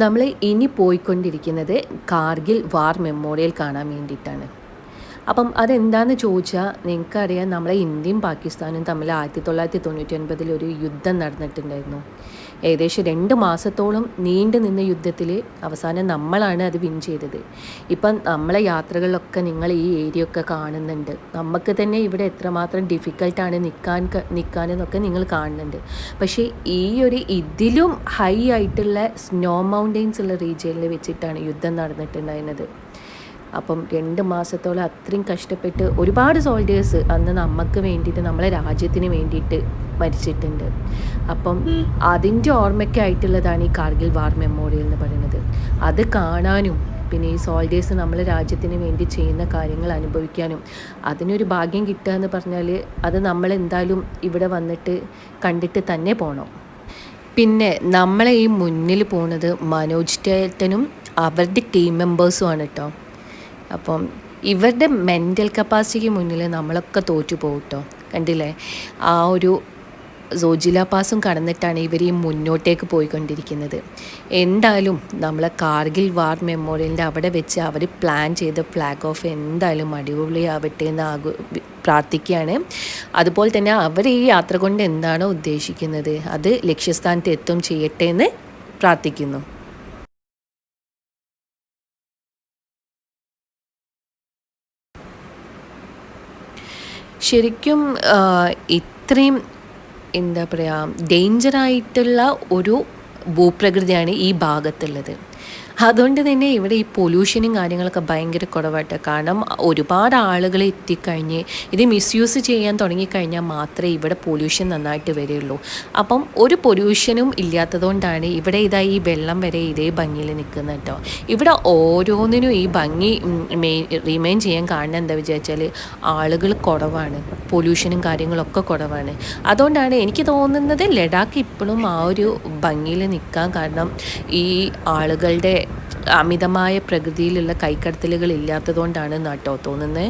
നമ്മൾ ഇനി പോയിക്കൊണ്ടിരിക്കുന്നത് കാർഗിൽ വാർ മെമ്മോറിയൽ കാണാൻ വേണ്ടിയിട്ടാണ്. അപ്പം അതെന്താണെന്ന് ചോദിച്ചാൽ നിങ്ങൾക്കറിയാം, നമ്മളെ ഇന്ത്യയും പാകിസ്ഥാനും തമ്മിൽ 1999 ഒരു യുദ്ധം നടന്നിട്ടുണ്ടായിരുന്നു. ഏകദേശം 2 മാസത്തോളം നീണ്ടു നിന്ന യുദ്ധത്തിൽ അവസാനം നമ്മളാണ് അത് വിൻ ചെയ്തത്. ഇപ്പം നമ്മളെ യാത്രകളിലൊക്കെ നിങ്ങൾ ഈ ഏരിയ ഒക്കെ കാണുന്നുണ്ട്. നമുക്ക് തന്നെ ഇവിടെ എത്രമാത്രം ഡിഫിക്കൽട്ടാണ് നിൽക്കാനെന്നൊക്കെ നിങ്ങൾ കാണുന്നുണ്ട്. പക്ഷേ ഈ ഒരു ഇതിലും ഹൈ ആയിട്ടുള്ള സ്നോ മൗണ്ടെയ്ൻസ് ഉള്ള റീജിയനിൽ വെച്ചിട്ടാണ് യുദ്ധം നടന്നിട്ടുണ്ടായിരുന്നത്. അപ്പം 2 മാസത്തോളം അത്രയും കഷ്ടപ്പെട്ട് ഒരുപാട് സോൾജേഴ്സ് അന്ന് നമുക്ക് വേണ്ടിയിട്ട്, നമ്മളെ രാജ്യത്തിന് വേണ്ടിയിട്ട് മരിച്ചിട്ടുണ്ട്. അപ്പം അതിൻ്റെ ഓർമ്മയ്ക്കായിട്ടുള്ളതാണ് ഈ കാർഗിൽ വാർ മെമ്മോറിയൽ എന്ന് പറയുന്നത്. അത് കാണാനും പിന്നെ ഈ സോൾജേഴ്സ് നമ്മളെ രാജ്യത്തിന് വേണ്ടി ചെയ്യുന്ന കാര്യങ്ങൾ അനുഭവിക്കാനും അതിനൊരു ഭാഗ്യം കിട്ടുക എന്ന് പറഞ്ഞാൽ അത് നമ്മളെന്തായാലും ഇവിടെ വന്നിട്ട് കണ്ടിട്ട് തന്നെ പോകണം. പിന്നെ നമ്മളെ ഈ മുന്നിൽ പോകുന്നത് മനോജ് ചേട്ടനും അവരുടെ ടീം മെമ്പേഴ്സുമാണ് കേട്ടോ. അപ്പം ഇവരുടെ മെൻ്റൽ കപ്പാസിറ്റിക്ക് മുന്നിൽ നമ്മളൊക്കെ തോറ്റു പോകും കേട്ടോ. കണ്ടില്ലേ, ആ ഒരു സോജില പാസും കടന്നിട്ടാണ് ഇവർ ഈ മുന്നോട്ടേക്ക് പോയിക്കൊണ്ടിരിക്കുന്നത്. എന്തായാലും നമ്മളെ കാർഗിൽ വാർ മെമ്മോറിയലിൻ്റെ അവിടെ വെച്ച് അവർ പ്ലാൻ ചെയ്ത ഫ്ലാഗ് ഓഫ് എന്തായാലും അടിപൊളിയാവട്ടെ എന്ന് പ്രാർത്ഥിക്കുകയാണ്. അതുപോലെ തന്നെ അവർ ഈ യാത്ര കൊണ്ട് എന്താണോ ഉദ്ദേശിക്കുന്നത് അത് ലക്ഷ്യസ്ഥാനത്ത് എത്തും ചെയ്യട്ടെ എന്ന് പ്രാർത്ഥിക്കുന്നു. ശരിക്കും ഇത്രയും എന്താ പറയുക ഡേഞ്ചറായിട്ടുള്ള ഒരു ഭൂപ്രകൃതിയാണ് ഈ ഭാഗത്തുള്ളത്. അതുകൊണ്ട് തന്നെ ഇവിടെ ഈ പൊല്യൂഷനും കാര്യങ്ങളൊക്കെ ഭയങ്കര കുറവായിട്ട്. കാരണം ഒരുപാട് ആളുകൾ എത്തിക്കഴിഞ്ഞ് ഇത് മിസ്യൂസ് ചെയ്യാൻ തുടങ്ങിക്കഴിഞ്ഞാൽ മാത്രമേ ഇവിടെ പൊല്യൂഷൻ നന്നായിട്ട് വരികയുള്ളൂ. അപ്പം ഒരു പൊല്യൂഷനും ഇല്ലാത്തതുകൊണ്ടാണ് ഇവിടെ ഈ വെള്ളം വരെ ഇതേ ഭംഗിയിൽ നിൽക്കുന്നത് കേട്ടോ. ഇവിടെ ഓരോന്നിനും ഈ ഭംഗി റിമെയിൻ ചെയ്യാൻ കാരണം എന്താ വിചാരിച്ചാൽ ആളുകൾ കുറവാണ്, പൊല്യൂഷനും കാര്യങ്ങളൊക്കെ കുറവാണ്. അതുകൊണ്ടാണ് എനിക്ക് തോന്നുന്നത് ലഡാക്ക് ഇപ്പോഴും ആ ഒരു ഭംഗിയിൽ നിൽക്കാൻ കാരണം ഈ ആളുകളുടെ അമിതമായ പ്രകൃതിയിലുള്ള കൈക്കടത്തലുകൾ ഇല്ലാത്തതുകൊണ്ടാണ് കേട്ടോ തോന്നുന്നത്.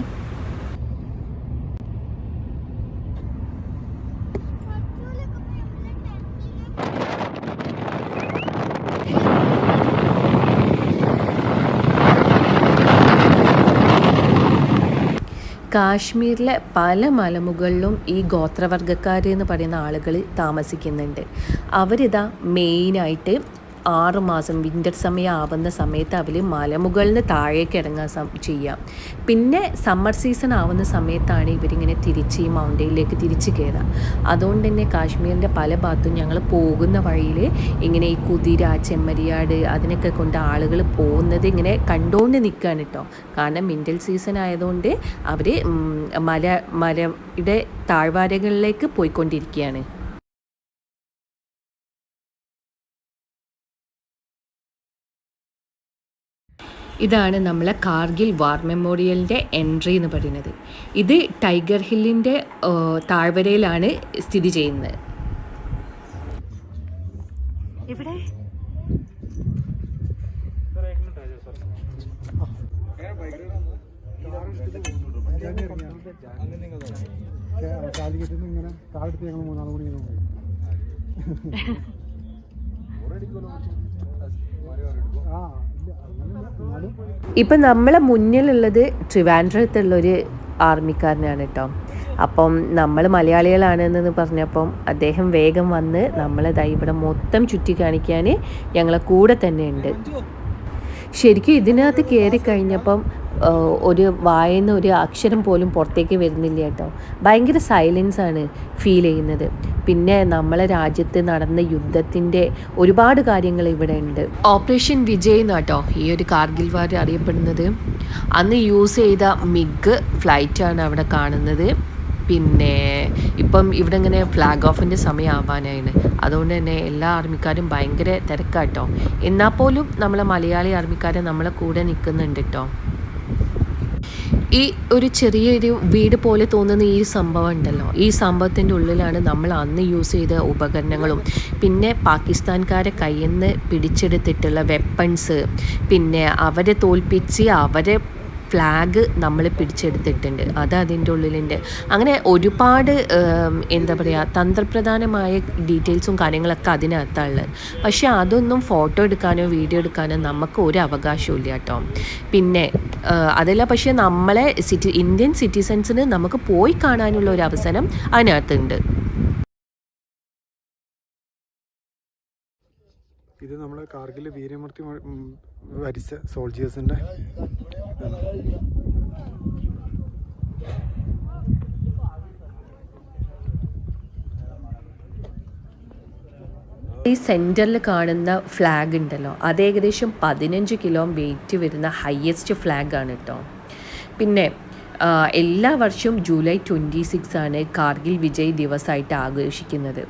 കാശ്മീരിലെ പല മലമുകളിലും ഈ ഗോത്രവർഗ്ഗക്കാരെന്ന് പറയുന്ന ആളുകൾ താമസിക്കുന്നുണ്ട്. അവരിതാ മെയിനായിട്ട് 6 മാസം വിൻ്റർ സമയം ആവുന്ന സമയത്ത് അവർ മലമുകളിൽ നിന്ന് താഴേക്ക് ഇറങ്ങാൻ ചെയ്യാം. പിന്നെ സമ്മർ സീസൺ ആവുന്ന സമയത്താണ് ഇവരിങ്ങനെ തിരിച്ച് ഈ മൗണ്ടനിലേക്ക് തിരിച്ച് കയറുക. അതുകൊണ്ട് തന്നെ കാശ്മീരിൻ്റെ പല ഭാഗത്തും ഞങ്ങൾ പോകുന്ന വഴിയിൽ ഇങ്ങനെ ഈ കുതിര, ചെമ്മരിയാട് അതിനൊക്കെ കൊണ്ട് ആളുകൾ പോകുന്നത് ഇങ്ങനെ കണ്ടുകൊണ്ട് നിൽക്കുകയാണ് കേട്ടോ. കാരണം വിൻ്റർ സീസൺ ആയതുകൊണ്ട് അവർ മലയുടെ താഴ്വാരങ്ങളിലേക്ക് പോയിക്കൊണ്ടിരിക്കുകയാണ്. ഇതാണ് നമ്മളെ കാർഗിൽ വാർ മെമ്മോറിയലിൻ്റെ എൻട്രി എന്ന് പറയുന്നത്. ഇത് ടൈഗർ ഹില്ലിൻ്റെ താഴ്വരയിലാണ് സ്ഥിതി ചെയ്യുന്നത്. ഇവിടെ ഇപ്പം നമ്മളെ മുന്നിലുള്ളത് ട്രിവാൻഡ്രത്തുള്ളൊരു ആർമിക്കാരനാണ് കേട്ടോ. അപ്പം നമ്മൾ മലയാളികളാണെന്ന് പറഞ്ഞപ്പം അദ്ദേഹം വേഗം വന്ന് നമ്മളെ ഇവിടെ മൊത്തം ചുറ്റി കാണിക്കാൻ ഞങ്ങളെ കൂടെ തന്നെ ഉണ്ട്. ശരിക്കും ഇതിനകത്ത് കയറി കഴിഞ്ഞപ്പം ഒരു വായന്ന് ഒരു അക്ഷരം പോലും പുറത്തേക്ക് വരുന്നില്ല കേട്ടോ. ഭയങ്കര സൈലൻസാണ് ഫീൽ ചെയ്യുന്നത്. പിന്നെ നമ്മളെ രാജ്യത്ത് നടന്ന യുദ്ധത്തിൻ്റെ ഒരുപാട് കാര്യങ്ങൾ ഇവിടെ ഉണ്ട്. ഓപ്പറേഷൻ വിജയ് എന്നാട്ടോ ഈ ഒരു കാർഗിൽ വാർ അറിയപ്പെടുന്നത്. അന്ന് യൂസ് ചെയ്ത മിഗ് ഫ്ലൈറ്റാണ് അവിടെ കാണുന്നത്. പിന്നെ ഇപ്പം ഇവിടെ ഇങ്ങനെ ഫ്ലാഗ് ഓഫിൻ്റെ സമയം ആവാനാണ്. അതുകൊണ്ട് തന്നെ എല്ലാ ആർമിക്കാരും ഭയങ്കര തിരക്കാട്ടോ. എന്നാൽ പോലും നമ്മളെ മലയാളി ആർമിക്കാരെ നമ്മളെ കൂടെ നിൽക്കുന്നുണ്ട് കേട്ടോ. ഈ ഒരു ചെറിയൊരു വീട് പോലെ തോന്നുന്ന ഈ സംഭവം ഉണ്ടല്ലോ, ഈ സംഭവത്തിൻ്റെ ഉള്ളിലാണ് നമ്മൾ അന്ന് യൂസ് ചെയ്ത ഉപകരണങ്ങളും പിന്നെ പാകിസ്ഥാൻകാരെ കയ്യിൽ നിന്ന് പിടിച്ചെടുത്തിട്ടുള്ള വെപ്പൺസ്, പിന്നെ അവരെ തോൽപ്പിച്ച് അവരെ ഫ്ലാഗ് നമ്മൾ പിടിച്ചെടുത്തിട്ടുണ്ട്, അത് അതിൻ്റെ ഉള്ളിലുണ്ട്. അങ്ങനെ ഒരുപാട് എന്താ പറയുക, തന്ത്രപ്രധാനമായ ഡീറ്റെയിൽസും കാര്യങ്ങളൊക്കെ അതിനകത്തുള്ളത്. പക്ഷേ അതൊന്നും ഫോട്ടോ എടുക്കാനോ വീഡിയോ എടുക്കാനോ നമുക്ക് ഒരു അവകാശവും ഇല്ല കേട്ടോ. പിന്നെ അതല്ല, പക്ഷേ നമ്മളെ ഇന്ത്യൻ സിറ്റിസൺസിന് നമുക്ക് പോയി കാണാനുള്ള ഒരു അവസരം അതിനകത്തുണ്ട്. ഇത് നമ്മളെ കാർഗിൽ വീരമൃത്യു വരിച്ച സോൾജിയേഴ്സിൻ്റെ ഈ സെൻറ്ററിൽ കാണുന്ന ഫ്ലാഗ് ഉണ്ടല്ലോ, അത് ഏകദേശം 15 കിലോ വെയിറ്റ് വരുന്ന ഹയസ്റ്റ് ഫ്ലാഗാണ് കേട്ടോ. പിന്നെ എല്ലാ വർഷവും ജൂലൈ 26 ആണ് കാർഗിൽ വിജയ് ദിവസമായിട്ട് ആഘോഷിക്കുന്നത്.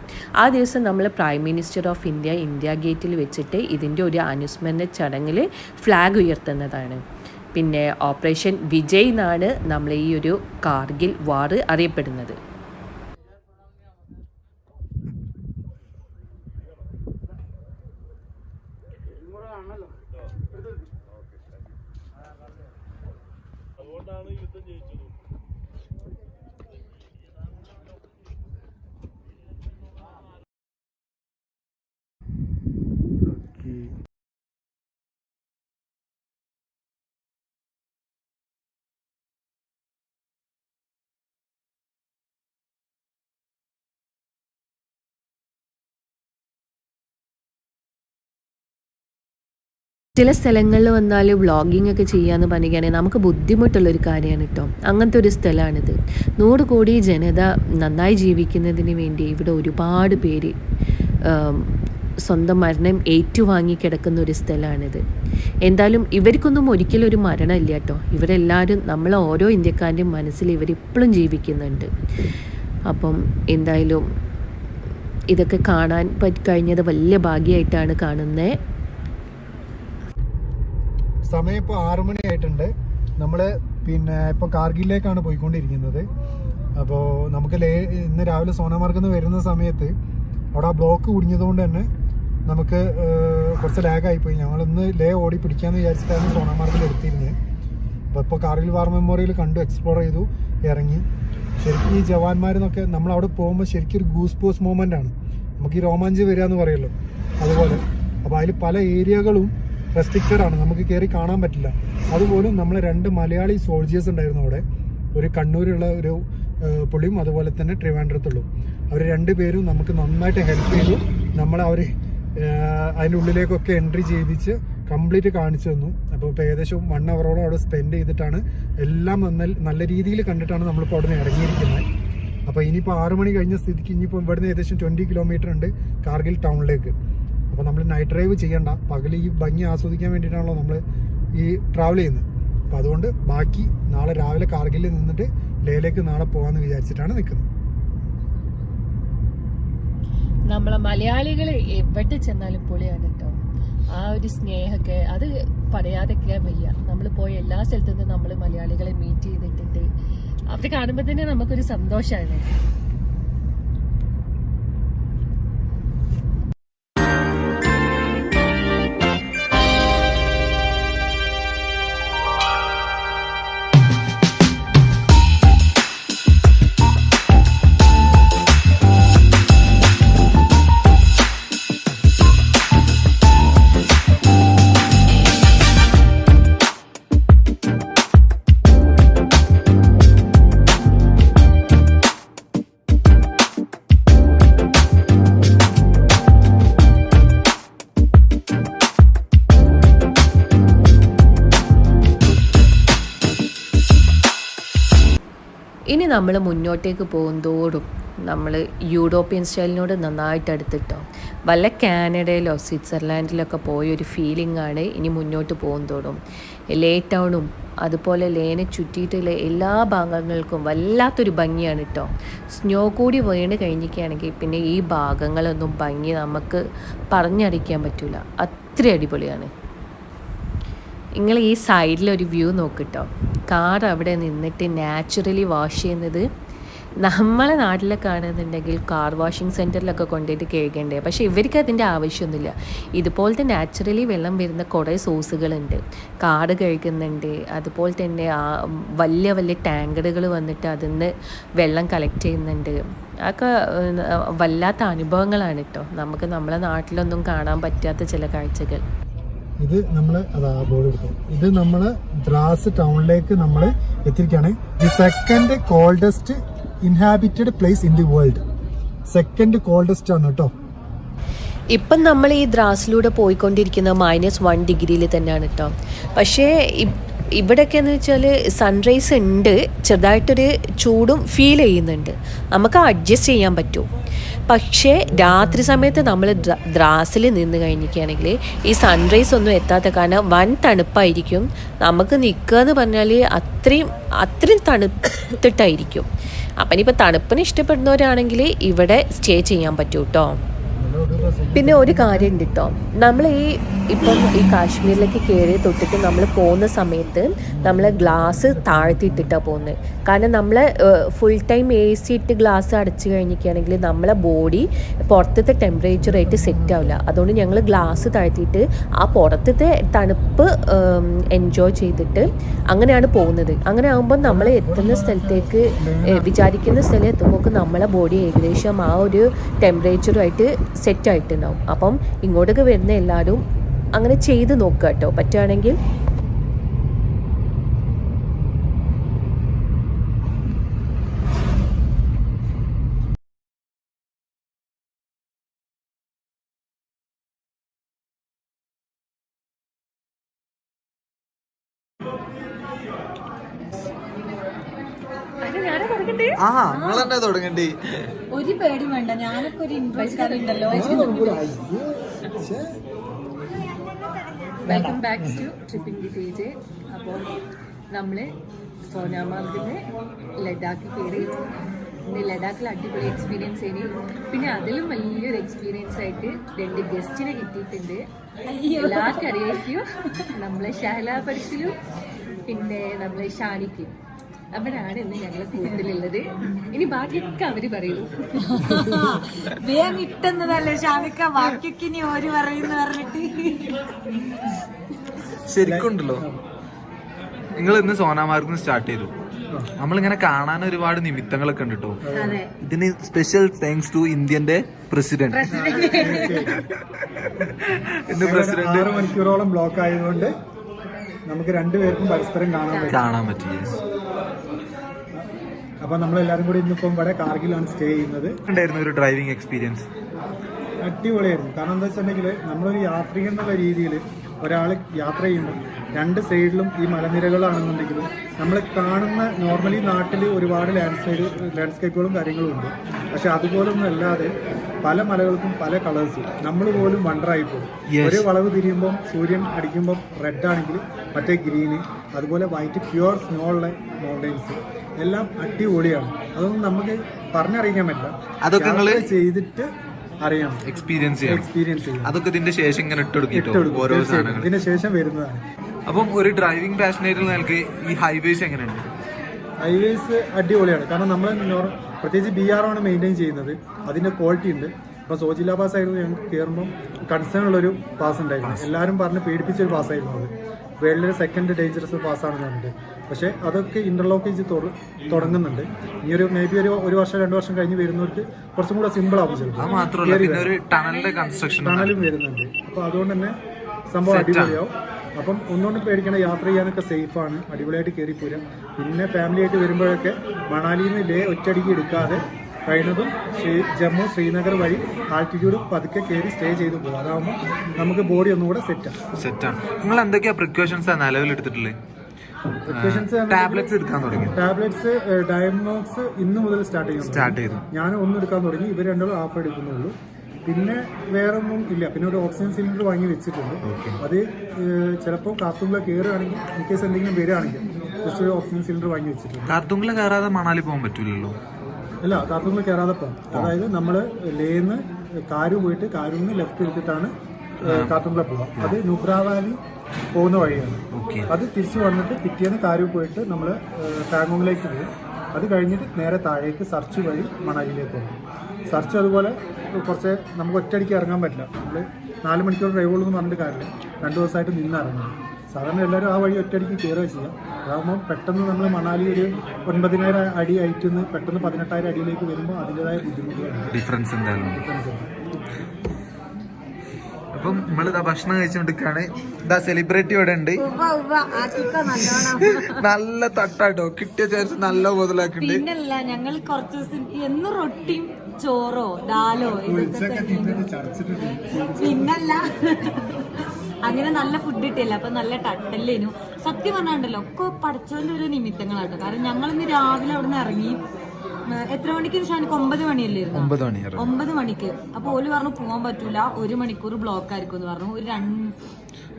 ആ ദിവസം നമ്മൾ prime minister of India India ഗേറ്റിൽ വെച്ചിട്ട് ഇതിൻ്റെ ഒരു അനുസ്മരണ ചടങ്ങിൽ ഫ്ലാഗ് ഉയർത്തുന്നതാണ്. പിന്നെ ഓപ്പറേഷൻ വിജയ് എന്നാണ് നമ്മൾ ഈ ഒരു കാർഗിൽ വാർ അറിയപ്പെടുന്നത്. ചില സ്ഥലങ്ങളിൽ വന്നാൽ വ്ളോഗിംഗ് ഒക്കെ ചെയ്യാമെന്ന് പറയുകയാണെങ്കിൽ നമുക്ക് ബുദ്ധിമുട്ടുള്ളൊരു കാര്യമാണ് കേട്ടോ. അങ്ങനത്തെ ഒരു സ്ഥലമാണിത്. 100 കോടി ജനത നന്നായി ജീവിക്കുന്നതിന് വേണ്ടി ഇവിടെ ഒരുപാട് പേര് സ്വന്തം മരണം ഏറ്റുവാങ്ങി കിടക്കുന്ന ഒരു സ്ഥലമാണിത്. എന്തായാലും ഇവർക്കൊന്നും ഒരിക്കലും ഒരു മരണമില്ല കേട്ടോ. ഇവരെല്ലാവരും നമ്മൾ ഓരോ ഇന്ത്യക്കാരൻ്റെയും മനസ്സിൽ ഇവരിപ്പോഴും ജീവിക്കുന്നുണ്ട്. അപ്പം എന്തായാലും ഇതൊക്കെ കാണാൻ കഴിഞ്ഞത് വലിയ ഭാഗ്യമായിട്ടാണ് കാണുന്നത്. സമയം ഇപ്പോൾ 6 മണി ആയിട്ടുണ്ട്. നമ്മൾ പിന്നെ ഇപ്പോൾ കാർഗിലിലേക്കാണ് പോയിക്കൊണ്ടിരിക്കുന്നത്. അപ്പോൾ നമുക്ക് ഇന്ന് രാവിലെ സോനാമാർഗിൽ നിന്ന് വരുന്ന സമയത്ത് അവിടെ ആ ബ്ലോക്ക് കുടിഞ്ഞതുകൊണ്ട് തന്നെ നമുക്ക് കുറച്ച് ലാഗായിപ്പോയി. ഞങ്ങളിന്ന് ഓടി പിടിക്കാമെന്ന് വിചാരിച്ചിട്ടാണ് സോനാമാർഗിൽ എടുത്തിരുന്നത്. അപ്പോൾ ഇപ്പോൾ കാർഗിൽ വാർ മെമ്മോറിയൽ കണ്ടു, എക്സ്പ്ലോർ ചെയ്തു, ഇറങ്ങി. ശരിക്കും ഈ ജവാന്മാരെന്നൊക്കെ നമ്മൾ അവിടെ പോകുമ്പോൾ ശരിക്കും ഒരു ഗൂസ് ബോസ് മൂമെൻ്റ് ആണ്. നമുക്ക് ഈ രോമാഞ്ചം വരിക എന്ന് പറയുമല്ലോ, അതുപോലെ. അപ്പോൾ അതിൽ പല ഏരിയകളും റെസ്ട്രിക്റ്റഡ് ആണ്, നമുക്ക് കയറി കാണാൻ പറ്റില്ല. അതുപോലും നമ്മൾ 2 മലയാളി സോൾജിയേഴ്സ് ഉണ്ടായിരുന്നു അവിടെ. ഒരു കണ്ണൂരുള്ള ഒരു പുള്ളിയും അതുപോലെ തന്നെ ട്രിവാൻഡ്രത്തുള്ളൂ. അവർ 2 പേരും നമുക്ക് നന്നായിട്ട് ഹെൽപ്പ് ചെയ്തു. അവർ അതിൻ്റെ ഉള്ളിലേക്കൊക്കെ എൻട്രി ചെയ്യിച്ച് കംപ്ലീറ്റ് കാണിച്ചു തന്നു. അപ്പോൾ ഇപ്പോൾ ഏകദേശം 1 അവറോളം അവിടെ സ്പെൻഡ് ചെയ്തിട്ടാണ് എല്ലാം നല്ല രീതിയിൽ കണ്ടിട്ടാണ് നമ്മളിപ്പോൾ അവിടെ നിന്ന് ഇറങ്ങിയിരിക്കുന്നത്. അപ്പോൾ ഇനിയിപ്പോൾ 6 മണി കഴിഞ്ഞ സ്ഥിതിക്ക് ഇനിയിപ്പോൾ ഇവിടുന്ന് ഏകദേശം 20 കിലോമീറ്റർ ഉണ്ട് കാർഗിൽ ടൗണിലേക്ക്. അപ്പോൾ നമ്മൾ നൈറ്റ് ഡ്രൈവ് ചെയ്യണ്ട, പകൽ ഈ ഭംഗി ആസ്വദിക്കാൻ വേണ്ടിയിട്ടാണല്ലോ നമ്മൾ ഈ ട്രാവൽ ചെയ്യുന്നത്. അപ്പോൾ അതുകൊണ്ട് ബാക്കി നാളെ രാവിലെ കാർഗിലിൽ നിന്നിട്ട് ലേയിലേക്ക് നാളെ പോകാമെന്ന് വിചാരിച്ചിട്ടാണ് നിൽക്കുന്നത്. നമ്മളെ മലയാളികൾ എവിടെ ചെന്നാലും പൊളിയാണ് കേട്ടോ. ആ ഒരു സ്നേഹമൊക്കെ അത് പറയാതൊക്കെ വയ്യ. നമ്മൾ പോയ എല്ലാ സ്ഥലത്തു നിന്നും നമ്മൾ മലയാളികളെ മീറ്റ് ചെയ്തിട്ടുണ്ട്. അവർ കാണുമ്പോൾ തന്നെ നമുക്കൊരു സന്തോഷമാണ്. ഇനി നമ്മൾ മുന്നോട്ടേക്ക് പോകുന്തോറും നമ്മൾ യൂറോപ്യൻ സ്റ്റൈലിനോട് നന്നായിട്ട് അടുത്തിട്ടോ. വല്ല കാനഡയിലോ സ്വിറ്റ്സർലാൻഡിലൊക്കെ പോയൊരു ഫീലിംഗാണ് ഇനി മുന്നോട്ട് പോകുന്തോറും. ലേ ടൗണും അതുപോലെ ലേനെ ചുറ്റിയിട്ടുള്ള എല്ലാ ഭാഗങ്ങൾക്കും വല്ലാത്തൊരു ഭംഗിയാണ് കേട്ടോ. സ്നോ കൂടി വീണ് കഴിഞ്ഞിരിക്കുകയാണെങ്കിൽ പിന്നെ ഈ ഭാഗങ്ങളൊന്നും ഭംഗി നമുക്ക് പറഞ്ഞറിയിക്കാൻ പറ്റില്ല, അത്ര അടിപൊളിയാണ്. നിങ്ങൾ ഈ സൈഡിലൊരു വ്യൂ നോക്കിട്ടോ. കാർ അവിടെ നിന്നിട്ട് നാച്ചുറലി വാഷ് ചെയ്യുന്നത് നമ്മളെ നാട്ടിലൊക്കെ ആണെന്നുണ്ടെങ്കിൽ കാർ വാഷിംഗ് സെൻറ്ററിലൊക്കെ കൊണ്ടുപോയിട്ട് കഴുകണ്ടേ, പക്ഷേ ഇവർക്ക് അതിൻ്റെ ആവശ്യമൊന്നുമില്ല. ഇതുപോലത്തെ നാച്ചുറലി വെള്ളം വരുന്ന കുറേ സോഴ്സുകളുണ്ട്. കാട് കഴുകുന്നുണ്ട്, അതുപോലെ തന്നെ വലിയ വലിയ ടാങ്കറുകൾ വന്നിട്ട് അതിൽ നിന്ന് വെള്ളം കളക്ട് ചെയ്യുന്നുണ്ട്. അതൊക്കെ വല്ലാത്ത അനുഭവങ്ങളാണ് കേട്ടോ. നമുക്ക് നമ്മളെ നാട്ടിലൊന്നും കാണാൻ പറ്റാത്ത ചില കാഴ്ചകൾ. ഇത് നമ്മൾ ബോർഡ് എടുത്തു. ഇത് നമ്മൾ ദ്രാസ് ടൗണിലേക്ക് നമ്മൾ എത്തിയിരിക്കുകയാണ്. The second coldest inhabited place in the world. Second coldest ആണ് കേട്ടോ. ഇപ്പം നമ്മൾ ഈ ദ്രാസിലൂടെ പോയിക്കൊണ്ടിരിക്കുന്ന -1 ഡിഗ്രിയിൽ തന്നെയാണ് കേട്ടോ. പക്ഷേ ഇവിടെയൊക്കെ എന്ന് വെച്ചാൽ സൺറൈസ് ഉണ്ട്, ചെറുതായിട്ടൊരു ചൂടും ഫീൽ ചെയ്യുന്നുണ്ട്, നമുക്ക് അഡ്ജസ്റ്റ് ചെയ്യാൻ പറ്റും. പക്ഷേ രാത്രി സമയത്ത് നമ്മൾ ദ്രാസിൽ നിന്ന് കഴിഞ്ഞിരിക്കുകയാണെങ്കിൽ ഈ സൺറൈസ് ഒന്നും എത്താത്ത കാരണം വൻ തണുപ്പായിരിക്കും. നമുക്ക് നിൽക്കുക എന്ന് പറഞ്ഞാൽ അത്രയും തണുത്തിട്ടായിരിക്കും. അപ്പം ഇനിയിപ്പോൾ തണുപ്പിന് ഇഷ്ടപ്പെടുന്നവരാണെങ്കിൽ ഇവിടെ സ്റ്റേ ചെയ്യാൻ പറ്റും കേട്ടോ. പിന്നെ ഒരു കാര്യം ഉണ്ട് കേട്ടോ, നമ്മൾ ഇപ്പം ഈ കാശ്മീരിലേക്ക് കയറി തൊട്ടിട്ട് നമ്മൾ പോകുന്ന സമയത്ത് നമ്മൾ ഗ്ലാസ് താഴ്ത്തിയിട്ടിട്ടാണ് പോകുന്നത്. കാരണം നമ്മൾ ഫുൾ ടൈം AC ഇട്ട് ഗ്ലാസ് അടച്ചു കഴിഞ്ഞിരിക്കുകയാണെങ്കിൽ നമ്മളെ ബോഡി പുറത്തത്തെ ടെമ്പറേച്ചറായിട്ട് സെറ്റ് ആവില്ല. അതുകൊണ്ട് ഞങ്ങൾ ഗ്ലാസ് താഴ്ത്തിയിട്ട് ആ പുറത്തത്തെ തണുപ്പ് എൻജോയ് ചെയ്തിട്ട് അങ്ങനെയാണ് പോകുന്നത്. അങ്ങനെ ആകുമ്പോൾ നമ്മൾ എത്തുന്ന സ്ഥലത്തേക്ക് വിചാരിക്കുന്ന സ്ഥലം എത്തുമ്പോൾ നമ്മളെ ബോഡി ഏകദേശം ആ ഒരു ടെമ്പറേച്ചറുമായിട്ട് സെറ്റായിട്ടുണ്ടാവും. അപ്പം ഇങ്ങോട്ടൊക്കെ വരുന്ന എല്ലാവരും അങ്ങനെ ചെയ്ത് നോക്കുക കേട്ടോ, പറ്റുകയാണെങ്കിൽ. നിങ്ങളെന്നെ തുടങ്ങണ്ടേ? ഒരു പേടി വേണ്ട, ഞാനൊക്കെ ഒരു ഇൻട്രസ്റ്റ് ഉണ്ടല്ലോ. Welcome back to tripping with AJ. അപ്പോൾ നമ്മൾ സോനാമാർഗിൽ നിന്ന് ലഡാക്ക് കയറി. ലഡാക്കിൽ അടിപൊളി എക്സ്പീരിയൻസ് ആയി. പിന്നെ അതിലും വലിയൊരു എക്സ്പീരിയൻസ് ആയിട്ട് 2 ഗസ്റ്റിനെ കിട്ടിയിട്ടുണ്ട്. എല്ലാവർക്കും അറിയായിരിക്കും, നമ്മളെ ഷഹല പഠിക്കലും പിന്നെ നമ്മളെ ഷാനിക്കും. അവരാണ് ഇന്ന് ഞങ്ങളെ കൂടുതലുള്ളത്. ഇനി ബാക്കിയൊക്കെ അവര് പറയൂ. വേഗം കിട്ടുന്നതല്ലേ ഷാനിക്ക, ബാക്കിയൊക്കെ ഇനി ഓര് പറയുന്ന പറഞ്ഞിട്ട്. ശരിക്കുണ്ടല്ലോ, നിങ്ങൾ ഇന്ന് സോനാമാർഗിൽ നിന്ന് സ്റ്റാർട്ട് ചെയ്തു. നമ്മളിങ്ങനെ കാണാൻ ഒരുപാട് നിമിത്തങ്ങളൊക്കെ ഉണ്ട് കേട്ടോ. ഇതിന് സ്പെഷ്യൽ താങ്ക്സ് ടു ഇന്ത്യന്റെ പ്രസിഡന്റ്. ഇന്ന് പ്രസിഡന്റ് 6 മണിക്കൂറോളം ബ്ലോക്ക് ആയതുകൊണ്ട് നമുക്ക് രണ്ടുപേർക്കും പരസ്പരം കാണാൻ പറ്റി. അപ്പൊ നമ്മളെല്ലാരും കൂടി ഇന്നിപ്പം ഇവിടെ കാർഗിലാണ് സ്റ്റേ ചെയ്യുന്നത്. ഉണ്ടായിരുന്നു ഒരു ഡ്രൈവിംഗ് എക്സ്പീരിയൻസ്. അടിപൊളിയായിരുന്നു. കാരണം എന്താ വെച്ചിട്ടുണ്ടെങ്കിൽ നമ്മളൊരു യാത്രികൻ എന്നുള്ള രീതിയിൽ ഒരാൾ യാത്ര ചെയ്യുമ്പോൾ 2 സൈഡിലും ഈ മലനിരകളാണെന്നുണ്ടെങ്കിലും നമ്മൾ കാണുന്ന നോർമലി നാട്ടിൽ ഒരുപാട് ലാൻഡ്സ്കേപ്പുകളും കാര്യങ്ങളും ഉണ്ട്. പക്ഷെ അതുപോലൊന്നും അല്ലാതെ പല മലകൾക്കും പല കളേഴ്സ്. നമ്മൾ പോലും വണ്ടറായിപ്പോകും. ഒരു വളവ് തിരിയുമ്പം സൂര്യൻ അടിക്കുമ്പം റെഡ് ആണെങ്കിൽ മറ്റേ ഗ്രീന്, അതുപോലെ വൈറ്റ് പ്യുവർ സ്നോ ഉള്ള മൗണ്ടൈൻസ് എല്ലാം അടിപൊളിയാണ്. അതൊന്നും നമുക്ക് പറഞ്ഞറിയിക്കാൻ പറ്റില്ല. അതൊക്കെ ചെയ്തിട്ട് അറിയാം, എക്സ്പീരിയൻസ് ചെയ്യാം. അതൊക്കെ ഇതിന്റെ ശേഷം ഇങ്ങനെ ഓരോ സാധനങ്ങൾ ഇതിന് ശേഷം വരുന്നതാണ്. അപ്പം ഒരു ഡ്രൈവിംഗ് പാഷനേറ്റിൽ നിൽക്ക് ഈ ഹൈവേസ് എങ്ങനെയുണ്ട്? ഹൈവേസ് അടിപൊളിയാണ്. കാരണം നമ്മൾ പ്രത്യേകിച്ച് BR ആണ് മെയിൻറ്റെയിൻ ചെയ്യുന്നത്. അതിന്റെ ക്വാളിറ്റി ഉണ്ട്. അപ്പോൾ സോജില പാസ് ആയിരുന്നു ഞങ്ങൾക്ക് കയറുമ്പം കൺസേൺ ഉള്ളൊരു പാസ് ഉണ്ടായിരുന്നു. എല്ലാവരും പറഞ്ഞ് പേടിപ്പിച്ചൊരു പാസ്സായിരുന്നു അത്. വേൾഡിലെ സെക്കൻഡ് ഡേഞ്ചറസ് പാസ്സാണെന്ന് പറഞ്ഞിട്ട്. പക്ഷേ അതൊക്കെ ഇന്റർലോക്ക് ചെയ്ത് തുടങ്ങുന്നുണ്ട്. ഇനി ഒരു മേ ബി ഒരു വർഷം 2 വർഷം കഴിഞ്ഞ് വരുന്നവർക്ക് കുറച്ചും കൂടെ സിമ്പിൾ ആവും. ടണലും വരുന്നുണ്ട്. അപ്പോൾ അതുകൊണ്ട് തന്നെ സംഭവം അടിപൊളിയാവും. അപ്പം ഒന്നുകൊണ്ടും പേടിക്കണം, യാത്ര ചെയ്യാനൊക്കെ സേഫാണ്, അടിപൊളിയായിട്ട് കയറി പോരാം. പിന്നെ ഫാമിലി ആയിട്ട് വരുമ്പോഴൊക്കെ മണാലിയിൽ നിന്ന് ലേ ഒറ്റയടിക്ക് എടുക്കാതെ കഴിയുന്നതും ജമ്മു ശ്രീനഗർ വഴി ആൾട്ടിറ്റ്യൂഡ് പതുക്കെ കയറി സ്റ്റേ ചെയ്ത് പോകും. അതാകുമ്പോൾ നമുക്ക് ബോഡി ഒന്നുകൂടെ സെറ്റാണ്. നിങ്ങൾ എന്തൊക്കെയാ പ്രിക്കോഷൻസ് നിലവിൽ എടുത്തിട്ടുള്ളത്? ടാബ്ലറ്റ്സ് ഡയമോക്സ് ഇന്ന് മുതൽ സ്റ്റാർട്ട് ചെയ്തു. ഞാൻ 1 എടുക്കാൻ തുടങ്ങി, ഇവർ 2 ഹാഫ് എടുക്കുന്നുള്ളൂ. പിന്നെ വേറെ ഒന്നും ഇല്ല. പിന്നെ ഒരു ഓക്സിജൻ സിലിണ്ടർ വാങ്ങി വെച്ചിട്ടുണ്ട്. അത് ചിലപ്പോൾ കാർത്തുങ്കള കയറുകയാണെങ്കിൽ ഇൻകേസ് എന്തെങ്കിലും വരികയാണെങ്കിൽ ജസ്റ്റ് ഒരു ഓക്സിജൻ സിലിണ്ടർ വാങ്ങി വെച്ചിട്ടുണ്ട്. കാർത്തുങ്കള കയറാതെ മണാലി പോകാൻ പറ്റൂലല്ലോ. അല്ല, കാർത്തുങ്കള കയറാതെ പോകാം. അതായത് നമ്മൾ ലേന്ന് കാരു പോയിട്ട് കാരൂന്ന് ലെഫ്റ്റ് എടുത്തിട്ടാണ് കാർത്തുങ്കള പോവാം. അത് നുബ്ര വാലി പോകുന്ന വഴിയാണ്. അത് തിരിച്ചു വന്നിട്ട് പിറ്റേന്ന് കാരൂ പോയിട്ട് നമ്മൾ പാങ്ങോങ്ങിലേക്ക് പോകും. അത് കഴിഞ്ഞിട്ട് നേരെ താഴേക്ക് സർച്ച് വഴി മണാലിയിലേക്ക് പോകും. സർച്ച് അതുപോലെ കുറച്ച് നമുക്ക് ഒറ്റയടിക്ക് ഇറങ്ങാൻ പറ്റില്ല. നമ്മൾ 4 മണിക്കൂർ ഡ്രൈവ് ഉള്ളൂ എന്ന് പറഞ്ഞിട്ട് കാര്യമില്ല, 2 ദിവസമായിട്ട് നിന്ന് ഇറങ്ങണം. സാധാരണ എല്ലാവരും ആ വഴി ഒറ്റയടിക്ക് കയറുക ചെയ്യാം. അതാകുമ്പോൾ പെട്ടെന്ന് നമ്മൾ മണാലി ഒരു 9,000 അടി ഹൈറ്റിൽ നിന്ന് പെട്ടെന്ന് 18,000 അടിയിലേക്ക് വരുമ്പോൾ അതിൻ്റെതായ ബുദ്ധിമുട്ടുകളുണ്ട്. ഡിഫറൻസ് എന്തായാലും. അപ്പം നമ്മളിതാ ഭക്ഷണം കഴിച്ചുകൊണ്ടിരിക്കുകയാണ്. ഇതാ സെലിബ്രിറ്റി ഇവിടെ ഉണ്ട്, നല്ല തട്ടാട്ടോ, കിട്ടിയ ചാൻസ് നല്ല മുതലാക്കിണ്ട്. പിന്നല്ല ഞങ്ങൾ കുറച്ച് ദിവസം എന്നും റൊട്ടിയും ചോറോ ദാലോ പിന്നല്ല അങ്ങനെ നല്ല ഫുഡ് കിട്ടിയല്ല, അപ്പൊ നല്ല ടട്ടല്ലേനു. സത്യം പറഞ്ഞാണ്ടല്ലോ ഒക്കെ പഠിച്ചവന്റെ ഒരു നിമിത്തങ്ങളാട്ടോ. കാരണം ഞങ്ങൾ ഇന്ന് രാവിലെ അവിടെ നിന്ന് ഇറങ്ങി എത്ര മണിക്ക് ഷാനിക്ക് 9 മണിയല്ലായിരുന്നു? 9 മണിക്ക്. അപ്പൊ ഓല് പറഞ്ഞു പോകാൻ പറ്റൂല, 1 മണിക്കൂർ ബ്ലോക്ക് ആയിരിക്കും എന്ന് പറഞ്ഞു. ഒരു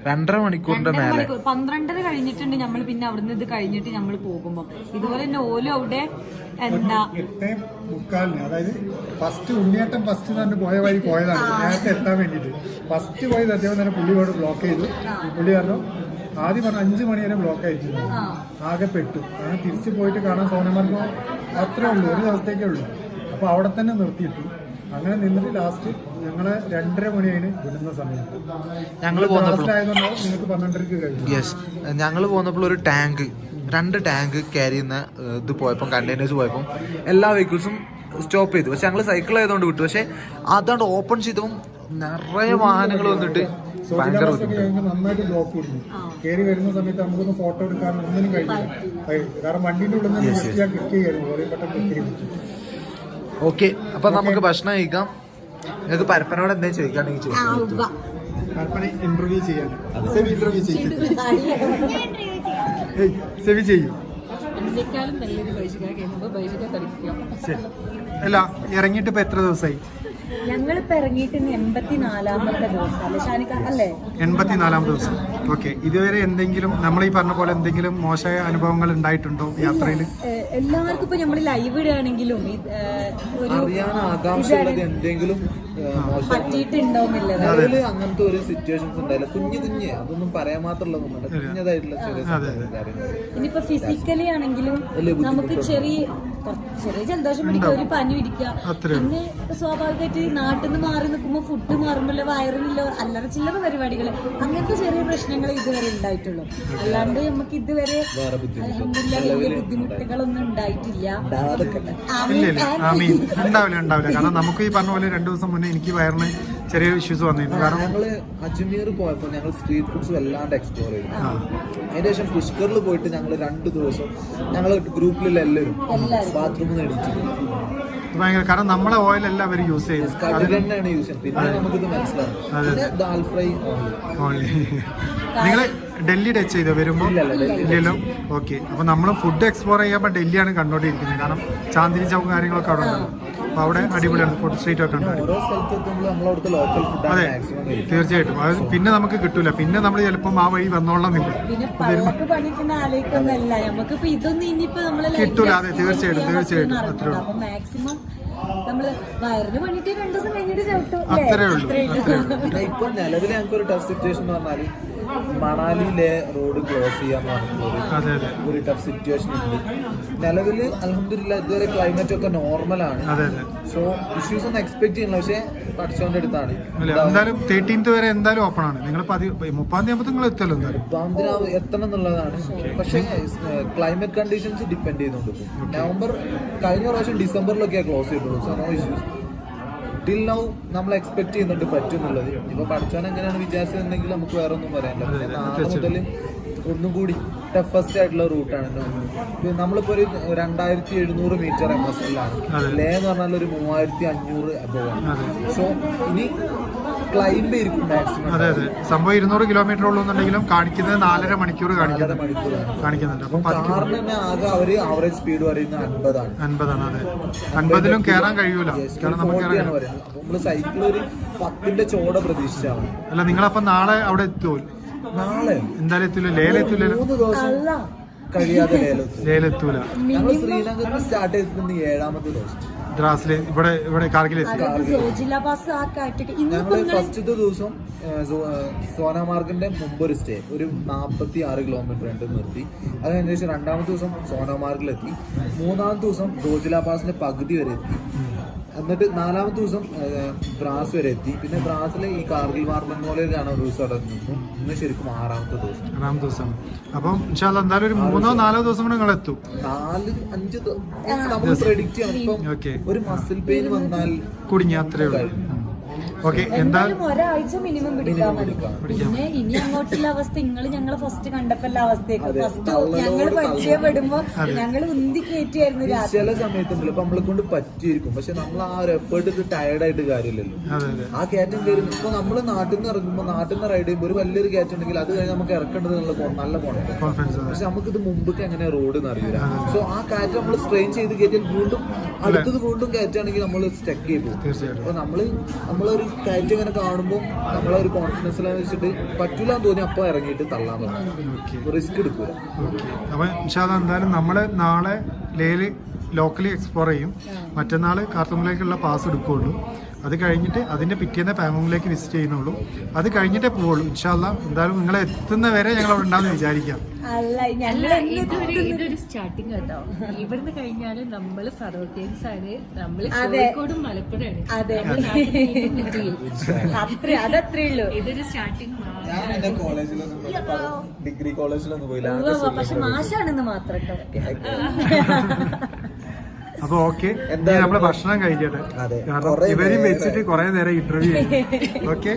2.5 മണിക്കൂറിന്റെ മേലെ 12:30 കഴിഞ്ഞിട്ടുണ്ട് നമ്മൾ. പിന്നെ അവിടുന്ന് ഇത് കഴിഞ്ഞിട്ട് നമ്മൾ പോകുമ്പോ ഇതുപോലെ തന്നെ ഓലും അവിടെ എന്താ 8:45, അതായത് ഫസ്റ്റ് ഉണ്ണിയേട്ടൻ ഫസ്റ്റ് തന്നെ പോയ വഴി പോയതാണ് നേരത്തെ എത്താൻ വേണ്ടിയിട്ട്. ഫസ്റ്റ് പോയത് അദ്ദേഹം തന്നെ പുള്ളി ഇവിടെ ബ്ലോക്ക് ചെയ്തു. പുള്ളി കാരണം ആദ്യം പറഞ്ഞ 5 മണി വരെ ബ്ലോക്ക് ആയിരിക്കും, ആകെ പെട്ടു. അങ്ങനെ തിരിച്ചു പോയിട്ട് കാണാൻ സോനമാർഗോ അത്രേ ഉള്ളൂ, ഒരു ദിവസത്തേക്കേ ഉള്ളൂ. അപ്പോൾ അവിടെ തന്നെ നിർത്തിയിട്ടു. അങ്ങനെ നിന്നിട്ട് ലാസ്റ്റ് ഞങ്ങള് 2:30 മണിയാണ് വിടുന്ന സമയത്ത്. ഞങ്ങൾ ആയതുകൊണ്ടാണ് നിങ്ങൾക്ക് 12:30 കഴിഞ്ഞു. യെസ്, ഞങ്ങൾ പോന്നപ്പോൾ ഒരു 2 ടാങ്ക് ക്യാരി ചെയ്യുന്ന ഇത് പോയപ്പോൾ, കണ്ടെയ്നേഴ്സ് പോയപ്പോൾ എല്ലാ വെഹിക്കിൾസും സ്റ്റോപ്പ് ചെയ്തു. പക്ഷെ ഞങ്ങൾ സൈക്കിൾ ആയതുകൊണ്ട് വിട്ടു. പക്ഷെ അതാണ്ട് ഓപ്പൺ ചെയ്തപ്പോൾ നിറയെ വാഹനങ്ങൾ വന്നിട്ട് ഭയങ്കര നന്നായിട്ട് ബ്ലോക്ക് കൊടുക്കും. കയറി വരുന്ന സമയത്ത് നമുക്കൊന്ന് ഫോട്ടോ എടുക്കാൻ ഒന്നിനും കഴിഞ്ഞില്ല. കാരണം വണ്ടിന്റെ ഉള്ളിൽ നിന്ന് ക്ലിക്ക് ചെയ്യായിരുന്നു, വളരെ പെട്ടെന്ന് ക്ലിക്ക് ചെയ്തിട്ട്. ഓക്കെ, അപ്പൊ നമുക്ക് ഭക്ഷണം കഴിക്കാം. നിങ്ങൾക്ക് പരപ്പനോട് എന്തെങ്കിലും ചോദിക്കാണെങ്കിൽ ചോദിക്കാം. പരപ്പനെ ഇന്റർവ്യൂ ചെയ്യാൻ ഇന്റർവ്യൂ സെവി ചെയ്യും. അല്ല, ഇറങ്ങിയിട്ട് ഇപ്പൊ എത്ര ദിവസമായി? ഞങ്ങളിപ്പോ ഇറങ്ങിയിട്ട് 84ാമത്തെ ദിവസം അല്ലേ? 84ാം ദിവസം. ഓക്കെ, ഇതുവരെ എന്തെങ്കിലും നമ്മൾ ഈ പറഞ്ഞ പോലെ എന്തെങ്കിലും മോശമായ അനുഭവങ്ങൾ ഉണ്ടായിട്ടുണ്ടോ യാത്രയിൽ? എല്ലാവർക്കും ഇപ്പൊ നമ്മൾ ലൈവ് ഇടുകയാണെങ്കിലും എന്തെങ്കിലും പറ്റിയിട്ടുണ്ടോന്നില്ല. അങ്ങനത്തെ ഒരു സിറ്റുവേഷൻസ് ഉണ്ടായില്ല. കുഞ്ഞ് അതൊന്നും പറയാൻ മാത്രമുള്ളതൊന്നും കുഞ്ഞതായിട്ടുള്ള ഇനിയിപ്പോ ഫിസിക്കലി ആണെങ്കിലും നമുക്ക് ചെറിയ ജലദോഷം പിടിക്കുക, ഒരു പനി പിടിക്കുക. പിന്നെ സ്വാഭാവികമായിട്ട് നാട്ടിൽ നിന്ന് മാറി നിൽക്കുമ്പോ ഫുഡ് മാറുമ്പോഴല്ലോ വയറിനില്ലോ അല്ലറ ചില്ലറ പരിപാടികൾ, അങ്ങനത്തെ ചെറിയ പ്രശ്നങ്ങൾ ഇതുവരെ ഉണ്ടായിട്ടുള്ളൂ. അല്ലാണ്ട് നമുക്ക് ഇതുവരെ വലിയ ബുദ്ധിമുട്ടുകളൊന്നും ഉണ്ടായിട്ടില്ല. ഉണ്ടാവില്ല. കാരണം നമുക്ക് ഈ പറഞ്ഞ പോലെ 2 ദിവസം മുന്നേ എനിക്ക് വയറിന് ചെറിയ ഇഷ്യൂസ് വന്നിരുന്നു. കാരണം ഞങ്ങള് അജ്മീർ പോയപ്പോൾ ഞങ്ങൾ സ്ട്രീറ്റ് ഫുഡ്സ് വല്ലാണ്ട് എക്സ്പ്ലോർ ചെയ്തു. അതിനുശേഷം പുഷ്കറിൽ പോയിട്ട് ഞങ്ങൾ 2 ദിവസം ഞങ്ങൾ ഗ്രൂപ്പിലുള്ള എല്ലാവരും ബാത്റൂമിൽ നിന്ന് എണീച്ചു. ഭയങ്കര, കാരണം നമ്മളെ ഓയിൽ എല്ലാം അവർ യൂസ് ചെയ്യും. തന്നെയാണ് യൂസ് ചെയ്യുന്നത്. പിന്നെ നമുക്കിത് മനസ്സിലാവും. ദാൽ ഫ്രൈ നിങ്ങൾ ഡൽഹി ടച്ച് ചെയ്തോ വരുമ്പോൾ? ഇല്ലല്ലോ. ഓക്കെ, അപ്പൊ നമ്മൾ ഫുഡ് എക്സ്പ്ലോർ ചെയ്യുമ്പോൾ ഡൽഹിയാണ് കണ്ടോണ്ടിരിക്കുന്നത്. കാരണം ചാന്ദിനി ചൗക്ക് കാര്യങ്ങളൊക്കെ അവിടെ ഉണ്ടാവും. അപ്പൊ അവിടെ അടിപൊളിയാണ്, ഫുഡ് സ്ട്രീറ്റ് ഒക്കെ ഉണ്ട്. അതെ, തീർച്ചയായിട്ടും. അത് പിന്നെ നമുക്ക് കിട്ടൂല. പിന്നെ നമ്മൾ ചിലപ്പം ആ വഴി വന്നോളന്നില്ല, കിട്ടൂല. അതെ, തീർച്ചയായിട്ടും അത്രേ ഉള്ളൂ. അത്രേ ഉള്ളൂ. ഇപ്പൊ നിലവിൽ ഞങ്ങൾക്ക് ഒരു ടഫ് സിറ്റുവേഷൻ എന്ന് പറഞ്ഞാല് മണാലിയിലെ റോഡ് ക്ലോസ് ചെയ്യാന്ന് പറഞ്ഞിട്ടുള്ള ഒരു ടഫ് സിറ്റുവേഷൻ ഉണ്ട് നിലവില്. അൽഹംദുലില്ലാ ഇതുവരെ ക്ലൈമറ്റ് ഒക്കെ നോർമലാണ്. സോ ഇഷ്യൂസ് ഒന്നും എക്സ്പെക്ട് ചെയ്യണില്ല. പക്ഷെ പഠിച്ചോന്റെ അടുത്താണ്. എന്തായാലും 13th വരെ എന്തായാലും ഓപ്പൺ ആണ്. നിങ്ങൾ 30ാം തീയതി നിങ്ങൾ എത്തല്ലോ. 30ാം തീയതി എത്തണം എന്നുള്ളതാണ്. പക്ഷെ ക്ലൈമറ്റ് കണ്ടീഷൻസ് ഡിപ്പെൻഡ് ചെയ്യുന്നുണ്ട്. നവംബർ കഴിഞ്ഞ പ്രാവശ്യം ഡിസംബറിലൊക്കെയാണ് ക്ലോസ് ചെയ്തിട്ടുള്ളൂ. So no issues. Till now നമ്മൾ എക്സ്പെക്ട് ചെയ്യുന്നുണ്ട് പറ്റും എന്നുള്ളത്. ഇപ്പൊ പഠിച്ചാൽ എങ്ങനെയാണ് വിചാരിച്ചതെങ്കിൽ നമുക്ക് വേറെ ഒന്നും പറയാനില്ല. നാളെ മുതൽ ഒന്നും കൂടി ടഫസ്റ്റ് ആയിട്ടുള്ള റൂട്ടാണ്. നമ്മളിപ്പോ ഒരു 2700 മീറ്റർ MS-ലാണ്. ലേ എന്ന് പറഞ്ഞാൽ ഒരു 3500 അബോവാണ്. സോ ഇനി ക്ലൈംബ് ആയിരിക്കും മാക്സിമം. അതെ, സംഭവം 200 കിലോമീറ്റർ ഉള്ളൂന്നുണ്ടെങ്കിലും കാണിക്കുന്നത് 4.5 മണിക്കൂർ കാണിക്കുന്നുണ്ട്. അപ്പൊ കാറിന് തന്നെ ആകെ അവര് ആവറേജ് സ്പീഡ് പറയുന്നത് 50ആണ്. 50ആണ്. അതെ, 50ലും കയറാൻ കഴിയൂല. അപ്പൊ നമ്മള് സൈക്കിൾ ഒരു 10ന്റെ ചോട പ്രതീക്ഷിച്ചാണ്. അല്ല, നിങ്ങളപ്പോ നാളെ അവിടെ എത്തുമോ? നാളെ എന്തായാലും എത്തില്ല. ലേല എത്തില്ലല്ലോ. 3 ദിവസം കഴിയാതെ ലേലെത്തും. ലേലെത്തൂല. ഞങ്ങൾ ശ്രീനഗറിൽ സ്റ്റാർട്ട് ചെയ്തിട്ടുണ്ട് 7ാമത്തെ ദിവസം. ദ്രാസില് ഇവിടെ കാർഗിലെത്തി. ഞങ്ങള് ഫസ്റ്റത്തെ ദിവസം സോനാമാർഗിന്റെ മുമ്പ് ഒരു സ്റ്റേ, ഒരു 46 കിലോമീറ്റർ ഉണ്ട് നിർത്തി. അത് കഴിഞ്ഞ ശേഷം 2ാമത്തെ ദിവസം സോനാമാർഗിലെത്തി. 3ാമത്തെ ദിവസം ദോജില പാസിന്റെ പകുതി വരെ എത്തി. എന്നിട്ട് 4ാമത്തെ ദിവസം ദ്രാസ് വരെ എത്തി. പിന്നെ ദ്രാസിലെ ഈ കാർഗിൽ വാർ മെമ്മോറിയലാണ് ഒരു ദിവസം അവിടെ നിന്നു. ഇന്ന് ശരിക്കും 6ാമത്തെ ദിവസം. അപ്പം എന്തായാലും ഒരു 3-4 ദിവസം കൂടെ നിങ്ങൾ എത്തും. 4-5 നമ്മൾ പ്രെഡിക്റ്റ് ചെയ്യണം. ഇപ്പം ഒരു മസിൽ പെയിൻ വന്നാൽ കുടുങ്ങി അത്രേ ഉള്ളൂ. ഓക്കെ, എന്തായാലും ഒരാഴ്ച മിനിമം പിടിക്കാൻ മതി. പിന്നെ ഇനി അങ്ങോട്ടുള്ള അവസ്ഥ നിങ്ങൾ ഞങ്ങള് ഫസ്റ്റ് കണ്ടപ്പോഴുള്ള അവസ്ഥയൊക്കെ ഫസ്റ്റ് ഞങ്ങള് പരിചയപ്പെടുമ്പോ ഞങ്ങള് ഉന്തി കയറ്റിയായിരുന്നു. ചില സമയത്തുണ്ടല്ലോ ഇപ്പൊ നമ്മളെ കൊണ്ട് പറ്റിയിരിക്കും, പക്ഷെ നമ്മൾ ആ ഒരു എഫേർട്ട് ഇട്ട് ടയർഡായിട്ട് കാര്യമില്ലല്ലോ. ആ കയറ്റം കയറി ഇപ്പൊ നമ്മള് നാട്ടിൽ നിന്ന് ഇറങ്ങുമ്പോൾ നാട്ടിൽ നിന്ന് റൈഡ് ചെയ്യുമ്പോൾ ഒരു വലിയൊരു കയറ്റം ഉണ്ടെങ്കിൽ അത് കഴിഞ്ഞ് നമുക്ക് ഇറക്കേണ്ടത് നല്ല കോൺഫിഡൻസ്. പക്ഷെ നമുക്കിത് മുമ്പൊക്കെ എങ്ങനെ റോഡ് എന്ന് അറിയില്ല. സോ ആ കയറ്റം നമ്മൾ സ്ട്രെയിൻ ചെയ്ത് കയറ്റിയാൽ വീണ്ടും അടുത്തത് വീണ്ടും കയറ്റാണെങ്കിൽ നമ്മൾ സ്റ്റക്ക് ചെയ്ത് പോകും. അപ്പൊ നമ്മളൊരു കയറ്റം ഇങ്ങനെ കാണുമ്പോൾ നമ്മളൊരു കോൺഫിഡൻസ് വെച്ചിട്ട് പറ്റൂലെന്ന് തോന്നി അപ്പൊ ഇറങ്ങിയിട്ട് തള്ളാൻ തുടങ്ങും. റിസ്ക് എടുക്കൂല. അപ്പൊ എന്തായാലും നമ്മള് നാളെ ലേയില് ലോക്കലി എക്സ്പ്ലോർ ചെയ്യും. മറ്റന്നാള് കാർത്തുമ്പിലേക്കുള്ള പാസ് എടുക്കുകയുള്ളൂ. അത് കഴിഞ്ഞിട്ട് അതിന്റെ പിറ്റേന്ന് പാങ്ങോങ്ങിലേക്ക് വിസിറ്റ് ചെയ്യുന്നുള്ളൂ. അത് കഴിഞ്ഞിട്ടേ പോവുള്ളൂ. ഇൻഷാല്ലാ എന്തായാലും നിങ്ങൾ എത്തുന്ന വരെ ഞങ്ങൾ അവിടെ ഉണ്ടാകുന്ന വിചാരിക്കാം. ഇതൊരു സ്റ്റാർട്ടിങ് കേട്ടോ. ഇവിടുന്ന് കഴിഞ്ഞാല് നമ്മള് ഫറോക്കിയൻസ് ആണ്. നമ്മള് കോഴിക്കോടും മലപ്പുറമാണ്. അതത്രേ ഉള്ളൂ. ഇതൊരു സ്റ്റാർട്ടിങ്. ഞാൻ എന്റെ ഡിഗ്രി കോളേജിലൊന്നും പോയില്ല. പക്ഷെ മാഷാണെന്ന് മാത്രം. അപ്പൊ ഓക്കെ, നമ്മള് ഭക്ഷണം കഴിക്കട്ടെ. കാരണം ഇവരും വെച്ചിട്ട് കുറെ നേരം ഇന്റർവ്യൂ ചെയ്യും. ഓക്കെ.